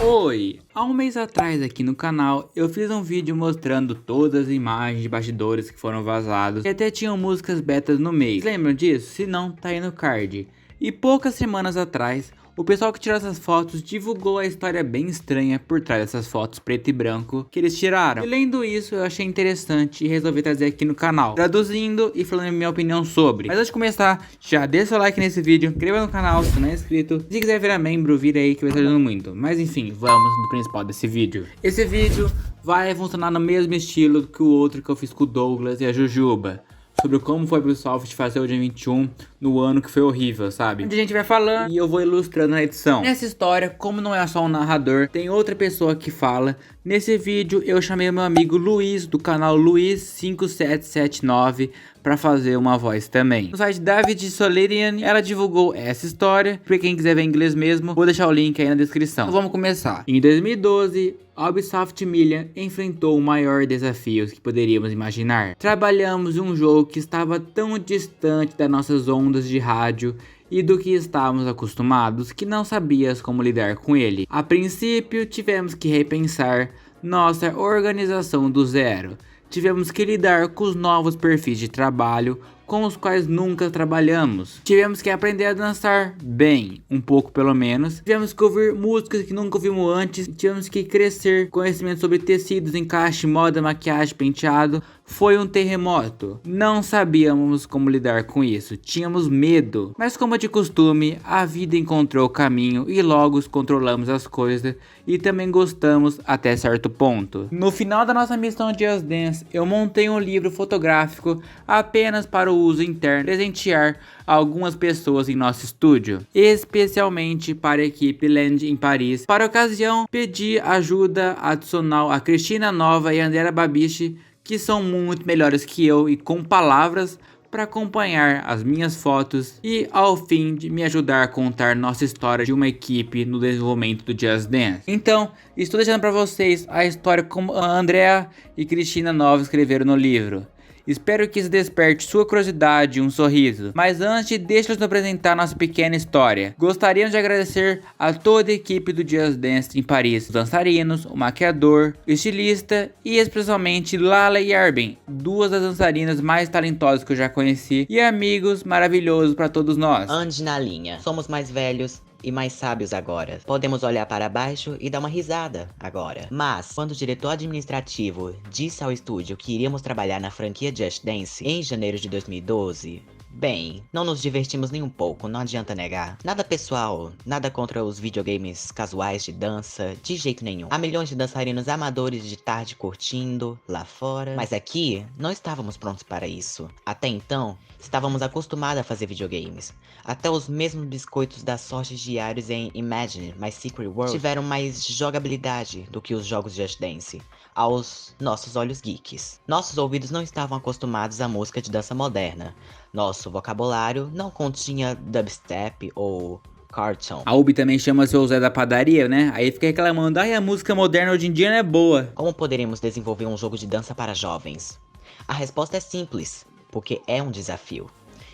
Oi! Há um mês atrás aqui no canal eu fiz um vídeo mostrando todas as imagens de bastidores que foram vazados e até tinham músicas betas no meio. Vocês lembram disso? Se não, tá aí no card. E poucas semanas atrás, o pessoal que tirou essas fotos divulgou a história bem estranha por trás dessas fotos preto e branco que eles tiraram. E lendo isso eu achei interessante e resolvi trazer aqui no canal, traduzindo e falando a minha opinião sobre. Mas antes de começar, já deixa seu like nesse vídeo, inscreva no canal se não é inscrito. Se quiser virar membro, vira aí que vai estar ajudando muito. Mas enfim, vamos no principal desse vídeo. Esse vídeo vai funcionar no mesmo estilo que o outro que eu fiz com o Douglas e a Jujuba, sobre como foi pro Ubisoft fazer o Dia 21 no ano que foi horrível, sabe? Onde a gente vai falando e eu vou ilustrando na edição. Nessa história, como não é só um narrador, tem outra pessoa que fala. Nesse vídeo eu chamei o meu amigo Luiz, do canal Luiz5779, pra fazer uma voz também. No site David Solerian, ela divulgou essa história. Pra quem quiser ver em inglês mesmo, vou deixar o link aí na descrição. Então vamos começar. Em 2012, a Ubisoft Milan enfrentou o maior desafio que poderíamos imaginar. Trabalhamos um jogo que estava tão distante das nossas ondas de rádio e do que estávamos acostumados que não sabíamos como lidar com ele. A princípio, tivemos que repensar nossa organização do zero. Tivemos que lidar com os novos perfis de trabalho com os quais nunca trabalhamos. Tivemos que aprender a dançar bem, um pouco pelo menos. Tivemos que ouvir músicas que nunca ouvimos antes. Tivemos que crescer conhecimento sobre tecidos, encaixe, moda, maquiagem, penteado. Foi um terremoto. Não sabíamos como lidar com isso. Tínhamos medo. Mas como de costume, a vida encontrou o caminho e logo controlamos as coisas e também gostamos até certo ponto. No final da nossa missão de Just Dance, eu montei um livro fotográfico apenas para o uso interno, presentear algumas pessoas em nosso estúdio, especialmente para a equipe Land em Paris. Para a ocasião, pedi ajuda adicional a Cristina Nova e a Andrea Babiche, que são muito melhores que eu e com palavras para acompanhar as minhas fotos e ao fim de me ajudar a contar nossa história de uma equipe no desenvolvimento do Just Dance. Então, estou deixando para vocês a história como a Andrea e Cristina Nova escreveram no livro. Espero que isso desperte sua curiosidade e um sorriso. Mas antes, deixa eu nos apresentar nossa pequena história. Gostaríamos de agradecer a toda a equipe do Just Dance em Paris. Os dançarinos, o maquiador, o estilista e especialmente Lala e Arben, duas das dançarinas mais talentosas que eu já conheci. E amigos maravilhosos para todos nós. Ande na linha. Somos mais velhos e mais sábios agora. Podemos olhar para baixo e dar uma risada agora. Mas, quando o diretor administrativo disse ao estúdio que iríamos trabalhar na franquia Just Dance em janeiro de 2012... Bem, não nos divertimos nem um pouco, não adianta negar. Nada pessoal, nada contra os videogames casuais de dança, de jeito nenhum. Há milhões de dançarinos amadores de tarde curtindo lá fora, mas aqui não estávamos prontos para isso. Até então, estávamos acostumados a fazer videogames. Até os mesmos biscoitos das sortes diários em Imagine My Secret World tiveram mais jogabilidade do que os jogos Just Dance, aos nossos olhos geeks. Nossos ouvidos não estavam acostumados à música de dança moderna. Nosso vocabulário não continha dubstep ou cartoon. A Ubi também chama seu Zé da padaria, né? Aí fica reclamando, ai, a música moderna hoje em dia não é boa. Como poderemos desenvolver um jogo de dança para jovens? A resposta é simples, porque é um desafio.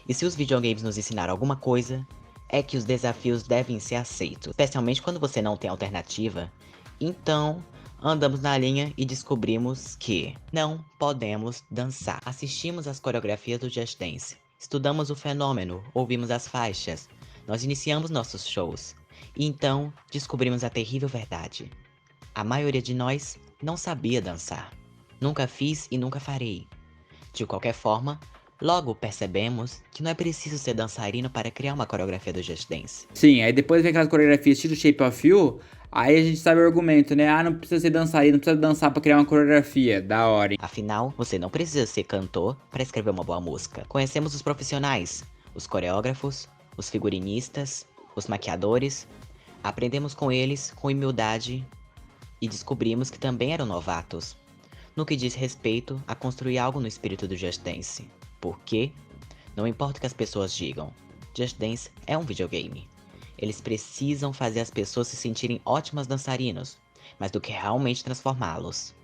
E se os videogames nos ensinaram alguma coisa, é que os desafios devem ser aceitos. Especialmente quando você não tem alternativa. Então, andamos na linha e descobrimos que não podemos dançar. Assistimos às coreografias do Just Dance. Estudamos o fenômeno, ouvimos as faixas, nós iniciamos nossos shows, e então descobrimos a terrível verdade. A maioria de nós não sabia dançar. Nunca fiz e nunca farei. De qualquer forma, logo percebemos que não é preciso ser dançarino para criar uma coreografia do Just Dance. Sim, aí depois vem aquelas coreografias estilo Shape of You, aí a gente sabe o argumento, né? Ah, não precisa ser dançarino, não precisa dançar pra criar uma coreografia. Da hora, hein? Afinal, você não precisa ser cantor para escrever uma boa música. Conhecemos os profissionais, os coreógrafos, os figurinistas, os maquiadores. Aprendemos com eles com humildade e descobrimos que também eram novatos no que diz respeito a construir algo no espírito do Just Dance. Porque, não importa o que as pessoas digam, Just Dance é um videogame. Eles precisam fazer as pessoas se sentirem ótimas dançarinos, mais do que realmente transformá-los.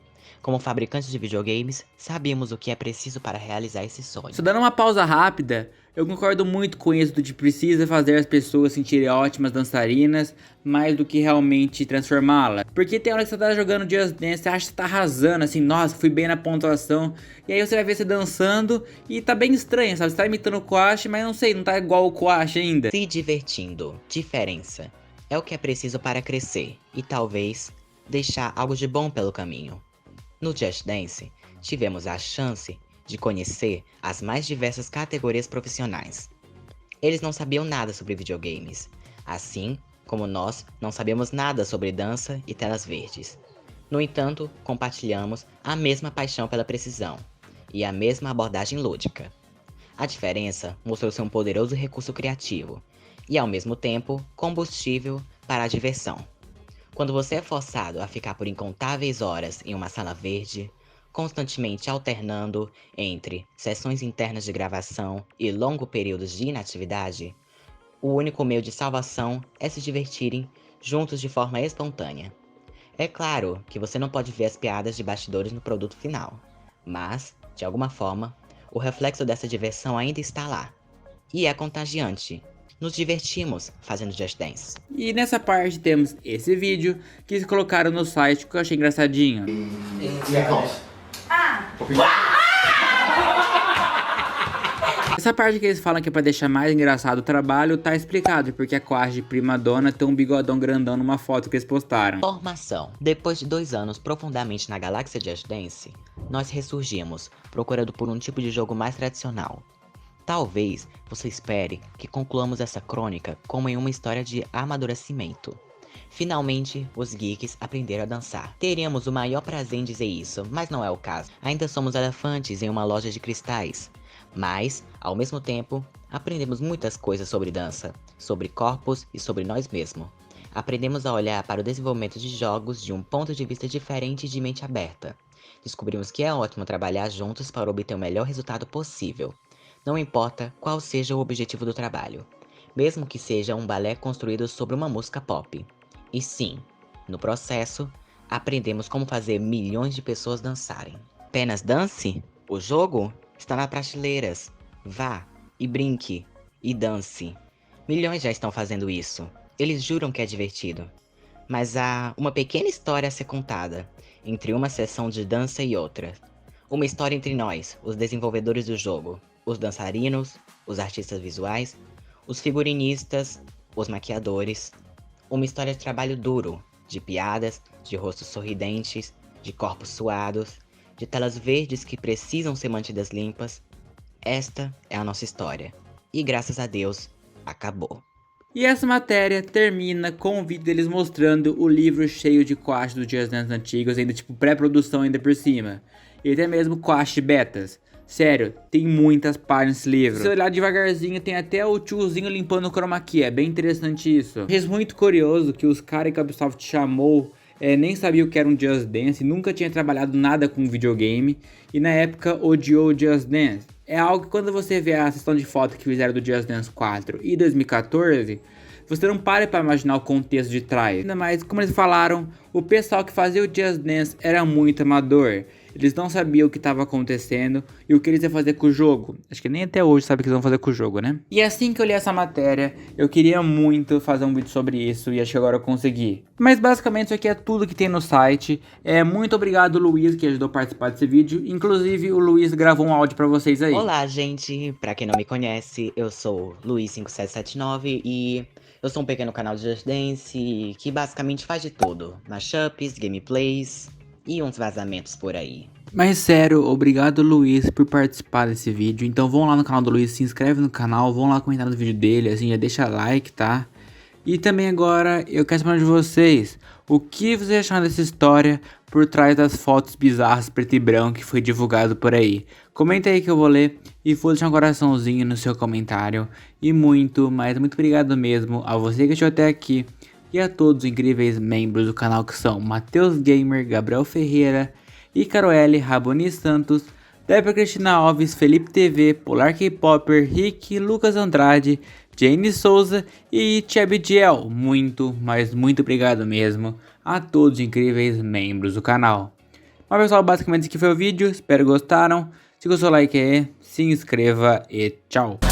Como fabricantes de videogames, sabíamos o que é preciso para realizar esse sonho. Só dando uma pausa rápida, eu concordo muito com isso de precisa fazer as pessoas sentirem ótimas dançarinas, mais do que realmente transformá-las. Porque tem hora que você tá jogando Just Dance, você acha que tá arrasando, assim, nossa, fui bem na pontuação. E aí você vai ver você dançando e tá bem estranho, sabe? Você tá imitando o Quash, mas não sei, não tá igual o Quash ainda. Se divertindo, diferença, é o que é preciso para crescer e talvez deixar algo de bom pelo caminho. No Just Dance, tivemos a chance de conhecer as mais diversas categorias profissionais. Eles não sabiam nada sobre videogames, assim como nós não sabemos nada sobre dança e telas verdes. No entanto, compartilhamos a mesma paixão pela precisão e a mesma abordagem lúdica. A diferença mostrou ser um poderoso recurso criativo e, ao mesmo tempo, combustível para a diversão. Quando você é forçado a ficar por incontáveis horas em uma sala verde, constantemente alternando entre sessões internas de gravação e longos períodos de inatividade, o único meio de salvação é se divertirem juntos de forma espontânea. É claro que você não pode ver as piadas de bastidores no produto final, mas, de alguma forma, o reflexo dessa diversão ainda está lá. E é contagiante. Nos divertimos fazendo Just Dance. E nessa parte temos esse vídeo que eles colocaram no site que eu achei engraçadinho. Essa parte que eles falam que é pra deixar mais engraçado o trabalho tá explicado, porque a Quash de prima donna tem um bigodão grandão numa foto que eles postaram. Formação. Depois de 2 anos profundamente na galáxia Just Dance, nós ressurgimos, procurando por um tipo de jogo mais tradicional. Talvez você espere que concluamos essa crônica como em uma história de amadurecimento. Finalmente, os geeks aprenderam a dançar. Teríamos o maior prazer em dizer isso, mas não é o caso. Ainda somos elefantes em uma loja de cristais. Mas, ao mesmo tempo, aprendemos muitas coisas sobre dança, sobre corpos e sobre nós mesmos. Aprendemos a olhar para o desenvolvimento de jogos de um ponto de vista diferente e de mente aberta. Descobrimos que é ótimo trabalhar juntos para obter o melhor resultado possível. Não importa qual seja o objetivo do trabalho, mesmo que seja um balé construído sobre uma música pop. E sim, no processo, aprendemos como fazer milhões de pessoas dançarem. Apenas dance? O jogo está nas prateleiras. Vá e brinque e dance. Milhões já estão fazendo isso. Eles juram que é divertido. Mas há uma pequena história a ser contada entre uma sessão de dança e outra. Uma história entre nós, os desenvolvedores do jogo, os dançarinos, os artistas visuais, os figurinistas, os maquiadores. Uma história de trabalho duro, de piadas, de rostos sorridentes, de corpos suados, de telas verdes que precisam ser mantidas limpas. Esta é a nossa história. E graças a Deus, acabou. E essa matéria termina com o vídeo deles mostrando o livro cheio de Quash dos Just Dance antigos, ainda tipo pré-produção ainda por cima. E até mesmo Quash betas. Sério, tem muitas páginas nesse livro. Se você olhar devagarzinho, tem até o tiozinho limpando o chroma key. É bem interessante isso. É muito curioso que os caras que a Ubisoft chamou nem sabia o que era um Just Dance, nunca tinha trabalhado nada com videogame e na época odiou o Just Dance. É algo que quando você vê a sessão de foto que fizeram do Just Dance 4 e 2014, você não para imaginar o contexto de trás. Ainda mais, como eles falaram, o pessoal que fazia o Just Dance era muito amador. Eles não sabiam o que estava acontecendo e o que eles iam fazer com o jogo. Acho que nem até hoje sabe o que eles vão fazer com o jogo, né? E assim que eu li essa matéria, eu queria muito fazer um vídeo sobre isso e acho que agora eu consegui. Mas basicamente isso aqui é tudo que tem no site. Muito obrigado, Luiz, que ajudou a participar desse vídeo. Inclusive, o Luiz gravou um áudio pra vocês aí. Olá, gente. Pra quem não me conhece, eu sou Luiz5779 e eu sou um pequeno canal de Just Dance que basicamente faz de tudo. Mashups, gameplays e uns vazamentos por aí. Mas sério, obrigado Luiz por participar desse vídeo. Então vão lá no canal do Luiz, se inscreve no canal, vão lá comentar no vídeo dele, assim, já deixa like, tá? E também agora eu quero saber de vocês, o que vocês acharam dessa história por trás das fotos bizarras preto e branco que foi divulgado por aí? Comenta aí que eu vou ler e vou deixar um coraçãozinho no seu comentário. E muito, mas muito obrigado mesmo a você que chegou até aqui e a todos os incríveis membros do canal que são Matheus Gamer, Gabriel Ferreira, Icaroele, Raboni Santos, Débora Cristina Alves, Felipe TV, Polar K-Popper, Rick, Lucas Andrade, Jane Souza e Tchebidiel. Muito, mas muito obrigado mesmo a todos os incríveis membros do canal. Mas pessoal, basicamente esse aqui foi o vídeo, espero que gostaram. Se gostou, like aí, se inscreva e tchau.